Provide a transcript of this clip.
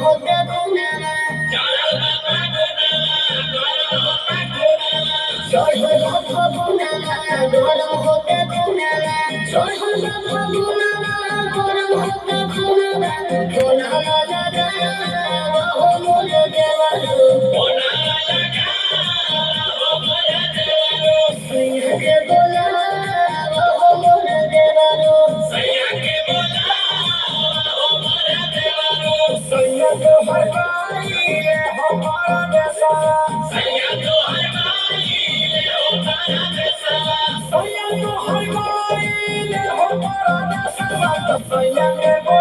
होते गुनावा चढ़ल फगुनावा गरम होते गुनावा चढ़ल फगुनावा गरम होते गुनावा कोना लगा हो मोर देवरो सैया के बोला हो मोर देवरो सैया तो हर बारी हमारा देसा सैया तो हर बारी हमारा देसा सैया के बोला